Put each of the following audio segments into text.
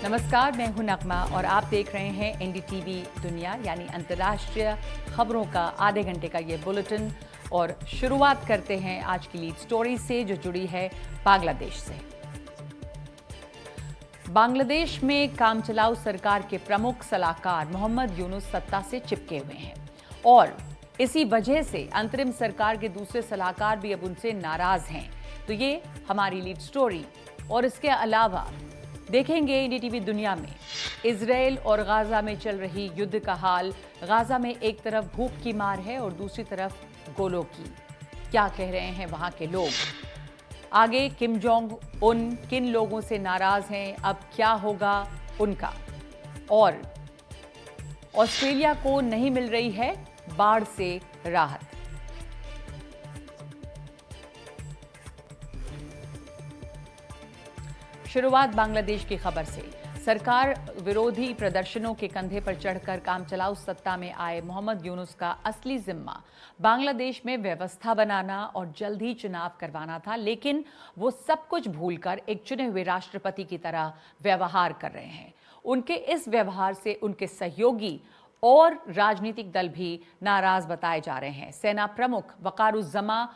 नमस्कार, मैं हूं नगमा और आप देख रहे हैं एनडीटीवी दुनिया यानी अंतर्राष्ट्रीय खबरों का आधे घंटे का ये बुलेटिन। और शुरुआत करते हैं आज की लीड स्टोरी से जो जुड़ी है बांग्लादेश से। बांग्लादेश में कामचलाऊ सरकार के प्रमुख सलाहकार मोहम्मद यूनुस सत्ता से चिपके हुए हैं और इसी वजह से अंतरिम सरकार के दूसरे सलाहकार भी अब उनसे नाराज हैं। तो ये हमारी लीड स्टोरी। और इसके अलावा देखेंगे एनडीटीवी दुनिया में इजराइल और गाजा में चल रही युद्ध का हाल। गाजा में एक तरफ भूख की मार है और दूसरी तरफ गोलों की। क्या कह रहे हैं वहां के लोग? आगे किम जोंग उन किन लोगों से नाराज हैं, अब क्या होगा उनका? और ऑस्ट्रेलिया को नहीं मिल रही है बाढ़ से राहत। शुरुआत बांग्लादेश की खबर से। सरकार विरोधी प्रदर्शनों के कंधे पर चढ़कर कामचलाऊ सत्ता में आए मोहम्मद यूनुस का असली जिम्मा बांग्लादेश में व्यवस्था बनाना और जल्द ही चुनाव करवाना था, लेकिन वो सब कुछ भूलकर एक चुने हुए राष्ट्रपति की तरह व्यवहार कर रहे हैं। उनके इस व्यवहार से उनके सहयोगी और राजनीतिक दल भी नाराज बताए जा रहे हैं। सेना प्रमुख वकारुज्जमा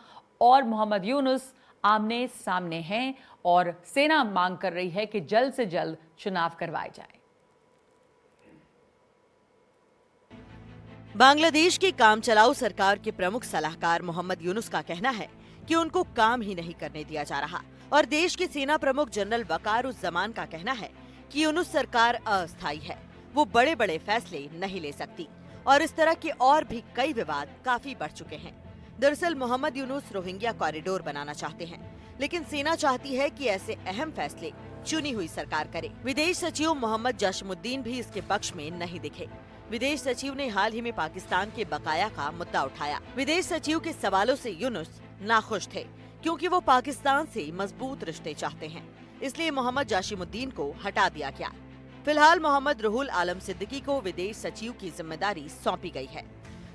और मोहम्मद यूनुस आमने सामने हैं और सेना मांग कर रही है कि जल्द से जल्द चुनाव करवाए जाए। बांग्लादेश की कामचलाऊ सरकार के प्रमुख सलाहकार मोहम्मद यूनुस का कहना है कि उनको काम ही नहीं करने दिया जा रहा और देश के सेना प्रमुख जनरल वकारुज्जमान का कहना है कि यूनुस सरकार अस्थायी है, वो बड़े बड़े फैसले नहीं ले सकती और इस तरह के और भी कई विवाद काफी बढ़ चुके हैं। दरअसल मोहम्मद यूनुस रोहिंग्या कॉरिडोर बनाना चाहते हैं, लेकिन सेना चाहती है कि ऐसे अहम फैसले चुनी हुई सरकार करे। विदेश सचिव मोहम्मद जाशिमुद्दीन भी इसके पक्ष में नहीं दिखे। विदेश सचिव ने हाल ही में पाकिस्तान के बकाया का मुद्दा उठाया। विदेश सचिव के सवालों से यूनुस नाखुश थे क्योंकि वो पाकिस्तान से मजबूत रिश्ते चाहते हैं, इसलिए मोहम्मद जाशिमुद्दीन को हटा दिया गया। फिलहाल मोहम्मद रुहुल आलम सिद्दीकी को विदेश सचिव की जिम्मेदारी सौंपी गई है।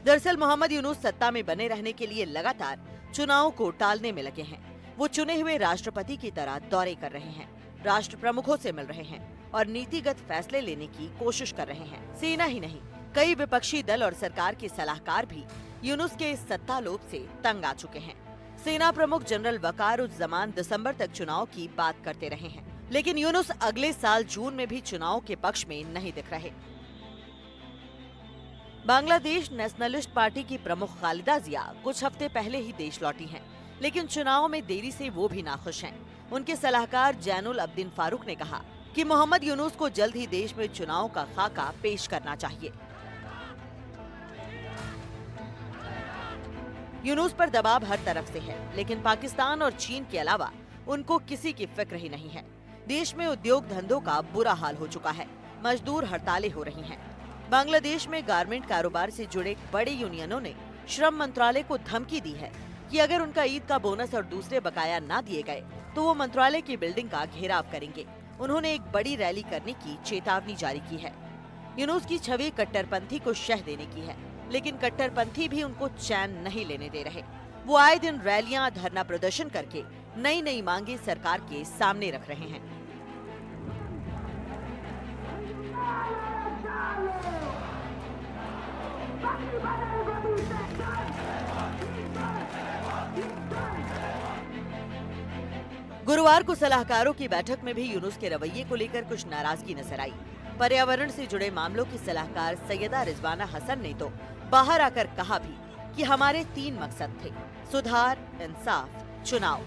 दरअसल मोहम्मद यूनुस सत्ता में बने रहने के लिए लगातार चुनाव को टालने में लगे हैं। वो चुने हुए राष्ट्रपति की तरह दौरे कर रहे हैं, राष्ट्र प्रमुखों से मिल रहे हैं और नीतिगत फैसले लेने की कोशिश कर रहे हैं। सेना ही नहीं, कई विपक्षी दल और सरकार के सलाहकार भी यूनुस के इस सत्ता लोभ से तंग आ चुके हैं। सेना प्रमुख जनरल वकारुज्जमान दिसंबर तक चुनाव की बात करते रहे हैं, लेकिन यूनुस अगले साल जून में भी चुनाव के पक्ष में नहीं दिख रहे। बांग्लादेश नेशनलिस्ट पार्टी की प्रमुख खालिदा जिया कुछ हफ्ते पहले ही देश लौटी हैं, लेकिन चुनाव में देरी से वो भी नाखुश हैं। उनके सलाहकार जैनुल अब्दीन फारूक ने कहा कि मोहम्मद यूनुस को जल्द ही देश में चुनाव का खाका पेश करना चाहिए। यूनुस पर दबाव हर तरफ से है, लेकिन पाकिस्तान और चीन के अलावा उनको किसी की फिक्र ही नहीं है। देश में उद्योग धंधों का बुरा हाल हो चुका है, मजदूर हड़तालें हो रही हैं। बांग्लादेश में गारमेंट कारोबार से जुड़े बड़े यूनियनों ने श्रम मंत्रालय को धमकी दी है कि अगर उनका ईद का बोनस और दूसरे बकाया न दिए गए तो वो मंत्रालय की बिल्डिंग का घेराव करेंगे। उन्होंने एक बड़ी रैली करने की चेतावनी जारी की है। यूनुस की छवि कट्टरपंथी को शह देने की है, लेकिन कट्टरपंथी भी उनको चैन नहीं लेने दे रहे। वो आए दिन रैलियां, धरना प्रदर्शन करके नई नई मांगे सरकार के सामने रख रहे हैं। गुरुवार को सलाहकारों की बैठक में भी यूनुस के रवैये को लेकर कुछ नाराजगी नजर आई। पर्यावरण से जुड़े मामलों की सलाहकार सैयदा रिजवाना हसन ने तो बाहर आकर कहा भी कि हमारे 3 मकसद थे: सुधार, इंसाफ, चुनाव।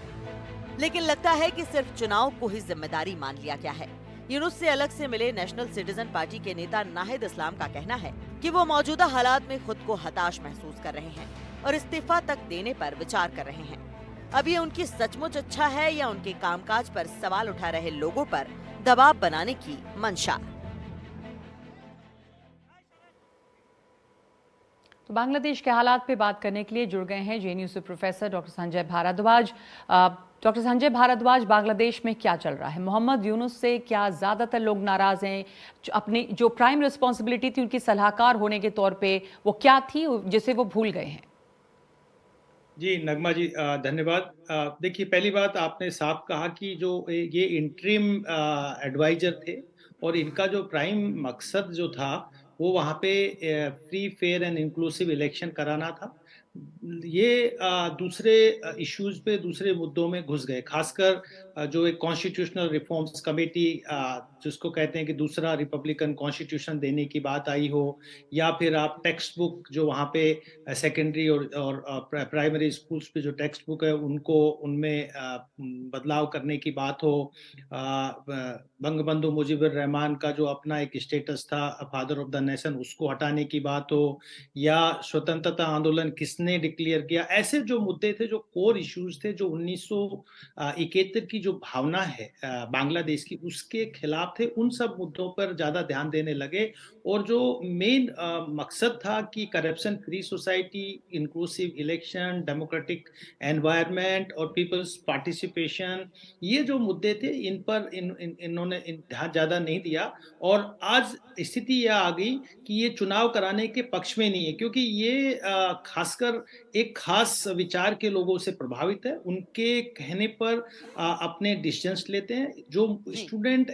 लेकिन लगता है कि सिर्फ चुनाव को ही जिम्मेदारी मान लिया गया है। यूनुस से अलग से मिले नेशनल सिटीजन पार्टी के नेता नाहिद इस्लाम का कहना है कि वो मौजूदा हालात में खुद को हताश महसूस कर रहे हैं और इस्तीफा तक देने पर विचार कर रहे हैं। अब ये उनकी सचमुच अच्छा है या उनके कामकाज पर सवाल उठा रहे लोगों पर दबाव बनाने की मंशा। तो बांग्लादेश के हालात पे बात करने के लिए जुड़ गए हैं जेएनयू से professor doctor Sanjay Bhardwaj. Doctor Sanjay Bhardwaj, Bangladesh में क्या चल रहा है? मोहम्मद यूनुस से क्या ज्यादातर लोग नाराज हैं? अपनी जो प्राइम रिस्पॉन्सिबिलिटी थी उनकी सलाहकार होने के तौर पे, वो क्या थी जिसे वो भूल गए हैं? जी, नगमा जी धन्यवाद। देखिए, पहली बात आपने साफ कहा कि जो ये इंटरिम एडवाइज़र थे, और इनका जो प्राइम मकसद जो था वो वहाँ पे free fair and inclusive election कराना था। ये दूसरे इश्यूज पे दूसरे मुद्दों में घुस गए, खासकर जो एक कॉन्स्टिट्यूशनल रिफॉर्म्स कमेटी जिसको कहते हैं कि दूसरा रिपब्लिकन कॉन्स्टिट्यूशन देने की बात आई हो, या फिर आप टेक्स्ट बुक जो वहाँ पे सेकेंडरी और प्राइमरी स्कूल्स पे जो टेक्स्ट बुक है उनको उनमें बदलाव करने की बात हो, बंगबंधु मुजीबुर रहमान का जो अपना एक स्टेटस था फादर ऑफ द नेशन उसको हटाने की बात हो, या स्वतंत्रता आंदोलन किसने डिक्लेयर किया, ऐसे जो मुद्दे थे, जो कोर इश्यूज थे, जो 1971 की जो भावना है बांग्लादेश की उसके खिलाफ थे, उन सब मुद्दों पर ज्यादा ध्यान देने लगे। और जो मेन मकसद था कि corruption free society, inclusive election, democratic environment और पीपल्स पार्टिसिपेशन, ये जो मुद्दे थे इन पर इन्होंने ध्यान ज्यादा नहीं दिया। और आज स्थिति यह आ गई कि ये चुनाव कराने के पक्ष में नहीं है, क्योंकि ये खासकर एक खास विचार के लोगों से प्रभावित है, उनके कहने पर अपने डिसीजंस लेते हैं। जो जी। स्टूडेंट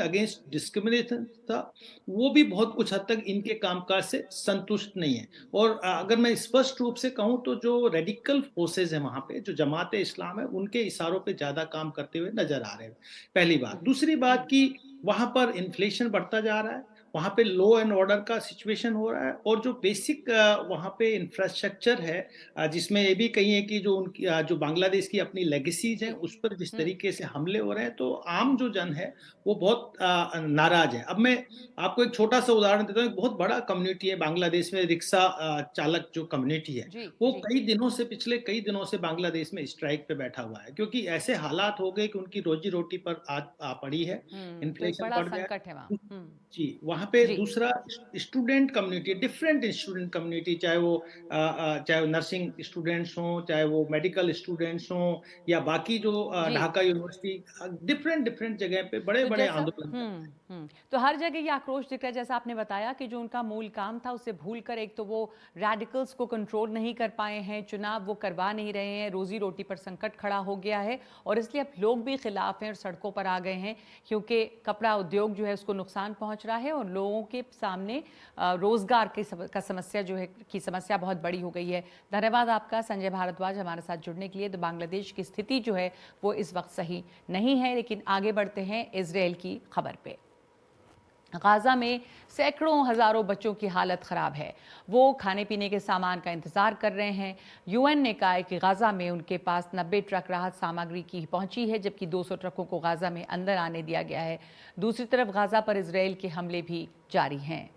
अगेंस्ट डिस्क्रिमिनेशन था, वो भी बहुत कुछ हद तक इनके कामकाज से संतुष्ट नहीं है। और अगर मैं स्पष्ट रूप से कहूं तो जो रेडिकल फोर्सेज है वहां पे, जो जमात इस्लाम है, उनके इशारों पे ज्यादा काम करते हुए नजर आ रहे हैं। पहली बात। दूसरी बात कि वहां पर इन्फ्लेशन बढ़ता जा रहा है, वहां पे लॉ एंड ऑर्डर का सिचुएशन हो रहा है, और जो बेसिक वहां पे इंफ्रास्ट्रक्चर है, जिसमें ये भी कहिए कि जो उनकी जो बांग्लादेश की अपनी लेगेसीज हैं जी। उस पर जिस हम्म। तरीके से हमले हो रहे हैं, तो आम जो जन है वो बहुत नाराज है। अब मैं आपको एक छोटा सा उदाहरण देता हूँ। एक बहुत बड़ा कम्युनिटी है बांग्लादेश में, रिक्शा चालक जो कम्युनिटी है, जी। वो जी। पिछले कई दिनों से बांग्लादेश में स्ट्राइक पे बैठा हुआ है, क्योंकि ऐसे हालात हो गए कि उनकी रोजी रोटी पर आ पड़ी है, तो एक इन्फ्लेशन बड़ा बढ़ गया संकट है वहाँ। है। जी, वहाँ पे जी। दूसरा student community, different student community, चाहे वो नर्सिंग स्टूडेंट्स हों, चाहे वो मेडिकल स्टूडेंट्स हों, या बाकी जो जी। ढाका यूनिवर्सिटी, डिफरेंट डिफरेंट जगह पे बड़े तो बड़े जैसा आंदोलन कर रहे हैं। तो हर जगह ये आक्रोश दिख रहा है, जैसा आपने बताया कि जो उनका मूल काम था उसे भूलकर एक तो वो रैडिकल्स को कंट्रोल नहीं कर पाए हैं, चुनाव वो करवा नहीं रहे हैं, रोजी रोटी पर संकट खड़ा हो गया है, और इसलिए अब लोग भी खिलाफ हैं और सड़कों पर आ गए हैं, क्योंकि कपड़ा उद्योग जो है उसको नुकसान पहुंच रहा है और लोगों के सामने रोजगार का समस्या जो है की समस्या बहुत बड़ी हो गई है। धन्यवाद आपका संजय भारद्वाज हमारे साथ जुड़ने के लिए। तो बांग्लादेश की स्थिति जो है वो इस वक्त सही नहीं है, लेकिन आगे बढ़ते हैं इजराइल की खबर पे। गाजा में सैकड़ों हजारों बच्चों की हालत खराब है, वो खाने पीने के सामान का इंतजार कर रहे हैं। यूएन ने कहा है कि गाजा में उनके पास 90 ट्रक राहत सामग्री की पहुंची है, जबकि 200 ट्रकों को गाजा में अंदर आने दिया गया है। दूसरी तरफ गाजा पर इजराइल के हमले भी जारी हैं।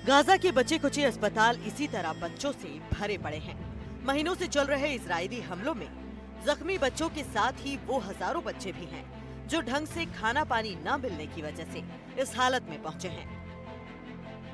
गाजा के बचे कुचे अस्पताल इसी तरह बच्चों से भरे पड़े हैं। महीनों से चल रहे इजरायली हमलों में जख्मी बच्चों के साथ ही वो हजारों बच्चे भी हैं जो ढंग से खाना पानी न मिलने की वजह से इस हालत में पहुंचे हैं।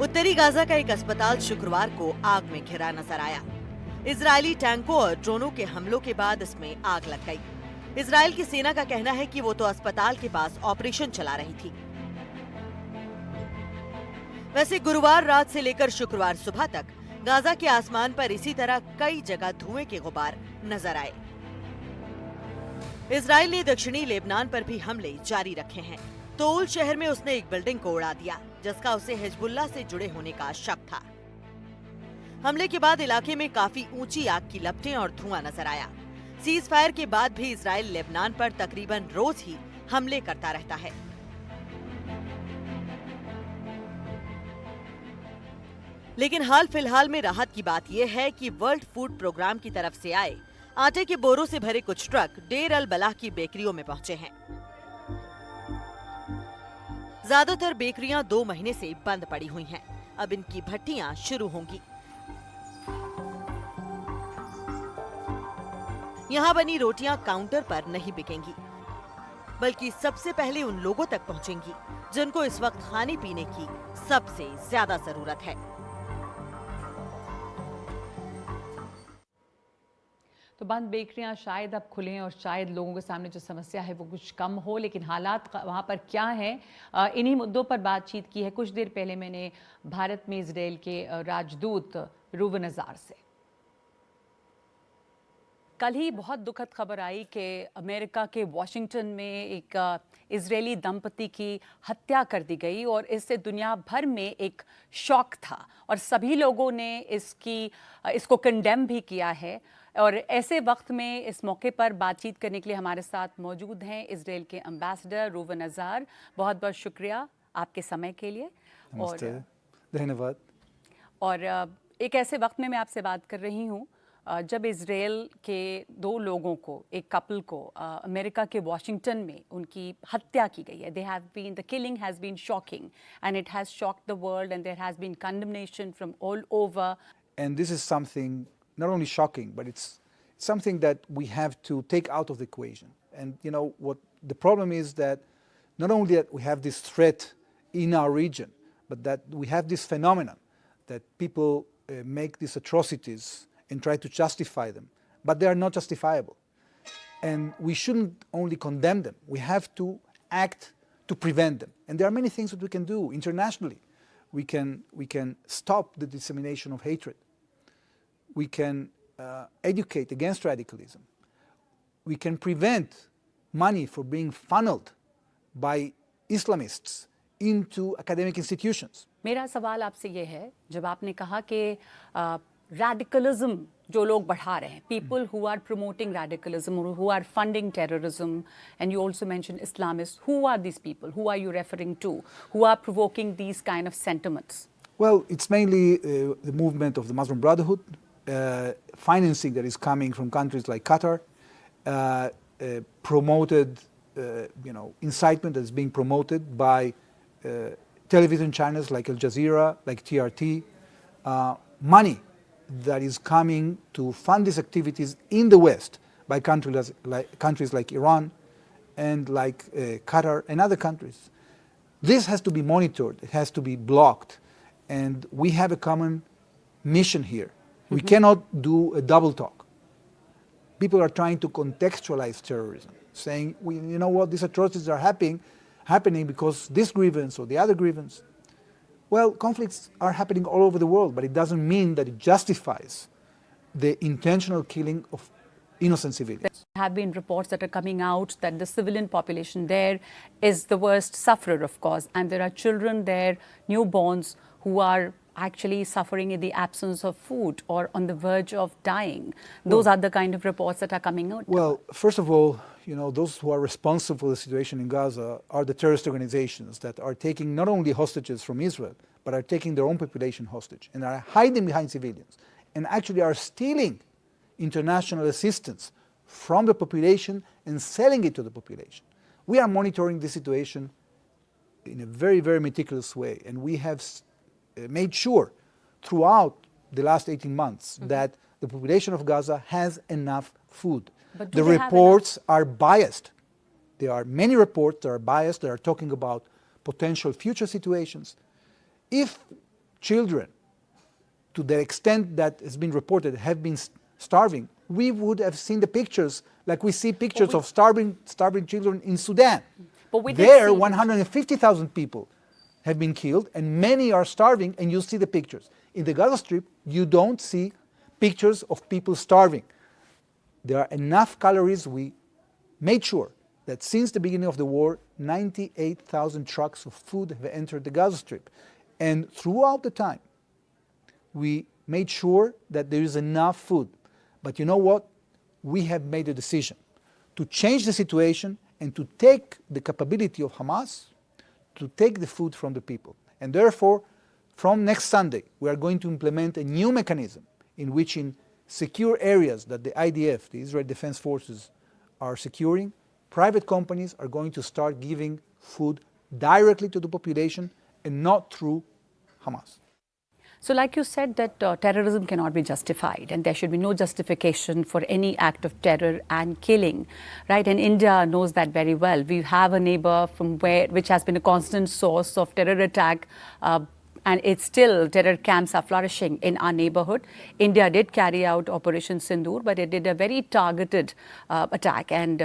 उत्तरी गाजा का एक अस्पताल शुक्रवार को आग में घिरा नजर आया। इजरायली टैंकों और ड्रोनों के हमलों के बाद इसमें आग लग गई। इजराइल की सेना का कहना है कि वो तो अस्पताल के पास ऑपरेशन चला रही थी। वैसे गुरुवार रात से लेकर शुक्रवार सुबह तक गाजा के आसमान पर इसी तरह कई जगह धुएं के गुबार नजर आए। इजराइल ने दक्षिणी लेबनान पर भी हमले जारी रखे हैं। तोल शहर में उसने एक बिल्डिंग को उड़ा दिया, जिसका उसे हिजबुल्लाह से जुड़े होने का शक था। हमले के बाद इलाके में काफी ऊंची आग की लपटें और धुआं नजर आया। सीज फायर के बाद भी इजराइल लेबनान पर तकरीबन रोज ही हमले करता रहता है। लेकिन हाल फिलहाल में राहत की बात यह है कि वर्ल्ड फूड प्रोग्राम की तरफ से आए आटे के बोरों से भरे कुछ ट्रक डेर अल बलाह की बेकरियों में पहुंचे हैं। ज्यादातर बेकरियां 2 महीने से बंद पड़ी हुई हैं। अब इनकी भट्टियां शुरू होंगी। यहाँ बनी रोटियां काउंटर पर नहीं बिकेंगी, बल्कि सबसे पहले उन लोगों तक पहुंचेंगी जिनको इस वक्त खाने पीने की सबसे ज्यादा जरूरत है। तो बंद बेकरियां शायद अब खुलें और शायद लोगों के सामने जो समस्या है वो कुछ कम हो, लेकिन हालात वहाँ पर क्या हैं, इन्हीं मुद्दों पर बातचीत की है कुछ देर पहले मैंने भारत में इजराइल के राजदूत रूवन अज़ार से। कल ही बहुत दुखद खबर आई कि अमेरिका के वॉशिंगटन में एक इजरायली दंपति की हत्या कर दी गई और इससे दुनिया भर में एक शॉक था और सभी लोगों ने इसको कंडेम भी किया है। और ऐसे वक्त में इस मौके पर बातचीत करने के लिए हमारे साथ मौजूद हैं इजराइल के एम्बेसडर रूवन अज़ार। बहुत बहुत शुक्रिया आपके समय के लिए। नमस्ते, धन्यवाद। और एक ऐसे वक्त में मैं आपसे बात कर रही हूँ जब इजराइल के दो लोगों को, एक कपल को अमेरिका के वॉशिंगटन में उनकी हत्या की गई है। The killing has been shocking and it has shocked the world and there has been condemnation from all over. And this is something not only shocking, but it's something that we have to take out of the equation. And you know what the problem is, that not only that we have this threat in our region, but that we have this phenomenon that people make these atrocities and try to justify them, but they are not justifiable. And we shouldn't only condemn them, we have to act to prevent them. And there are many things that we can do internationally. We can stop the dissemination of hatred. We can educate against radicalism. We can prevent money from being funneled by Islamists into academic institutions. मेरा सवाल आपसे ये है, जब आपने कहा कि radicalism जो लोग बढ़ा रहे हैं, people who are promoting radicalism or who are funding terrorism, and you also mentioned Islamists, who are these people? Who are you referring to? Who are provoking these kind of sentiments? Well, it's mainly the movement of the Muslim Brotherhood, financing that is coming from countries like Qatar, promoted, incitement that is being promoted by television channels like Al Jazeera, like TRT, money that is coming to fund these activities in the West by countries like Iran and like Qatar and other countries. This has to be monitored, it has to be blocked, and we have a common mission here. We cannot do a double talk. People are trying to contextualize terrorism, saying, you know what, these atrocities are happening because this grievance or the other grievance. Well, conflicts are happening all over the world, but it doesn't mean that it justifies the intentional killing of innocent civilians. There have been reports that are coming out that the civilian population there is the worst sufferer, of course, and there are children there, newborns, who are actually suffering in the absence of food or on the verge of dying. Those are the kind of reports that are coming out. Well, first of all, those who are responsible for the situation in Gaza are the terrorist organizations that are taking not only hostages from Israel, but are taking their own population hostage and are hiding behind civilians and actually are stealing international assistance from the population and selling it to the population. We are monitoring this situation in a very, very meticulous way, and we have made sure throughout the last 18 months that the population of Gaza has enough food. But the reports are biased. There are many reports that are biased, that are talking about potential future situations. If children, to the extent that has been reported, have been starving, we would have seen the pictures like we see pictures of starving children in Sudan. But there, 150,000 people have been killed and many are starving, and you see the pictures. In the Gaza Strip, you don't see pictures of people starving. There are enough calories. We made sure that since the beginning of the war, 98,000 trucks of food have entered the Gaza Strip. And throughout the time, we made sure that there is enough food. But you know what? We have made a decision to change the situation and to take the capability of Hamas to take the food from the people. And therefore, from next Sunday, we are going to implement a new mechanism in which, in secure areas that the IDF, the Israel Defense Forces, are securing, private companies are going to start giving food directly to the population and not through Hamas. So like you said that terrorism cannot be justified and there should be no justification for any act of terror and killing, right? And India knows that very well. We have a neighbor which has been a constant source of terror attack and it's still terror camps are flourishing in our neighborhood. India did carry out Operation Sindoor, but it did a very targeted attack and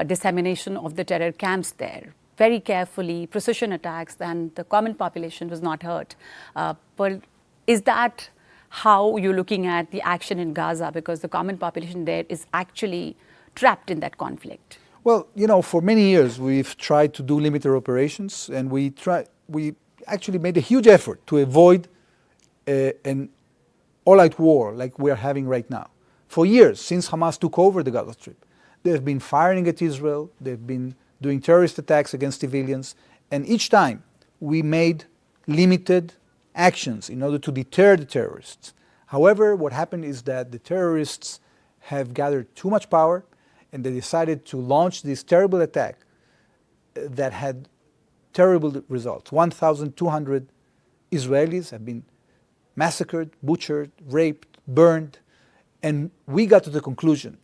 dissemination of the terror camps there. Very carefully, precision attacks, and the common population was not hurt. But is that how you're looking at the action in Gaza? Because the common population there is actually trapped in that conflict. Well, you know, for many years we've tried to do limited operations, and we actually made a huge effort to avoid an all-out war like we are having right now. For years, since Hamas took over the Gaza Strip, they've been firing at Israel, they've been doing terrorist attacks against civilians, and each time we made limited actions in order to deter the terrorists. However, what happened is that the terrorists have gathered too much power, and they decided to launch this terrible attack that had terrible results. 1,200 Israelis have been massacred, butchered, raped, burned, and we got to the conclusion,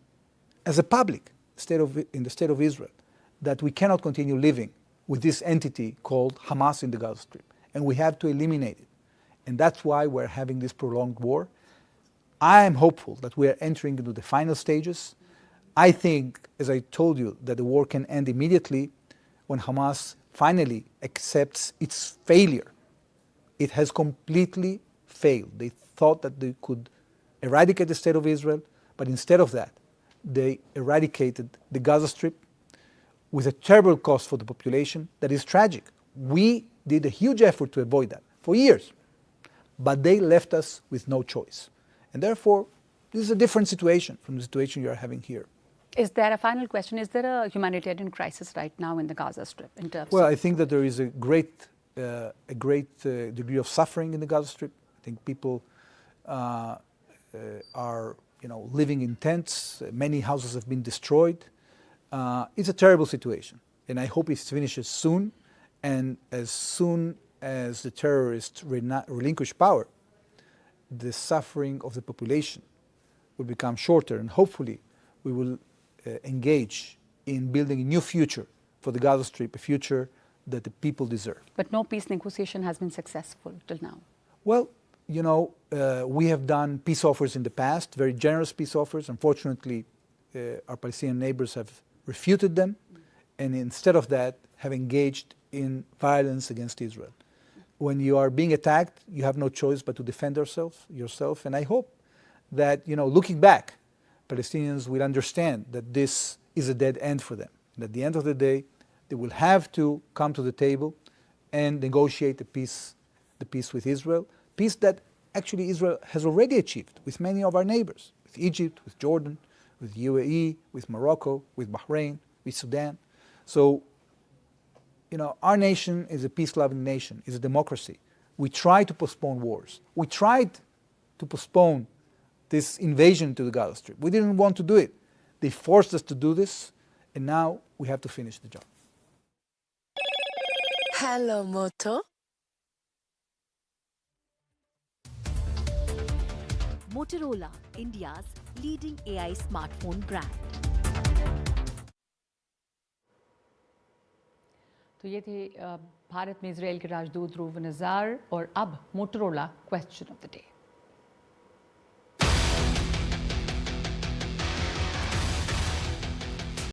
as a public in the state of Israel, that we cannot continue living with this entity called Hamas in the Gaza Strip, and we have to eliminate it. And that's why we're having this prolonged war. I am hopeful that we are entering into the final stages. I think, as I told you, that the war can end immediately when Hamas finally accepts its failure. It has completely failed. They thought that they could eradicate the state of Israel, but instead of that, they eradicated the Gaza Strip with a terrible cost for the population that is tragic. We did a huge effort to avoid that for years, but they left us with no choice. And therefore, this is a different situation from the situation you are having here. Is there a final question? Is there a humanitarian crisis right now in the Gaza Strip in terms Well, of... I think that there is a great degree of suffering in the Gaza Strip. I think people are, living in tents. Many houses have been destroyed. It's a terrible situation, and I hope it finishes soon. And as soon as the terrorists relinquish power, the suffering of the population will become shorter, and hopefully we will engage in building a new future for the Gaza Strip, a future that the people deserve. But no peace negotiation has been successful till now. Well, we have done peace offers in the past, very generous peace offers. Unfortunately, our Palestinian neighbors have refuted them, and instead of that, have engaged in violence against Israel. When you are being attacked, you have no choice but to defend yourself. And I hope that, looking back, Palestinians will understand that this is a dead end for them. And at the end of the day, they will have to come to the table and negotiate the peace with Israel, peace that actually Israel has already achieved with many of our neighbors, with Egypt, with Jordan, with UAE, with Morocco, with Bahrain, with Sudan. So, our nation is a peace-loving nation, is a democracy. We try to postpone wars. We tried to postpone this invasion to the Gaza Strip. We didn't want to do it. They forced us to do this, and now we have to finish the job. Hello, Moto. Motorola, India's leading AI smartphone brand. तो ये थे भारत में Israel के राजदूत रूवन अज़ार, और अब Motorola question of the day.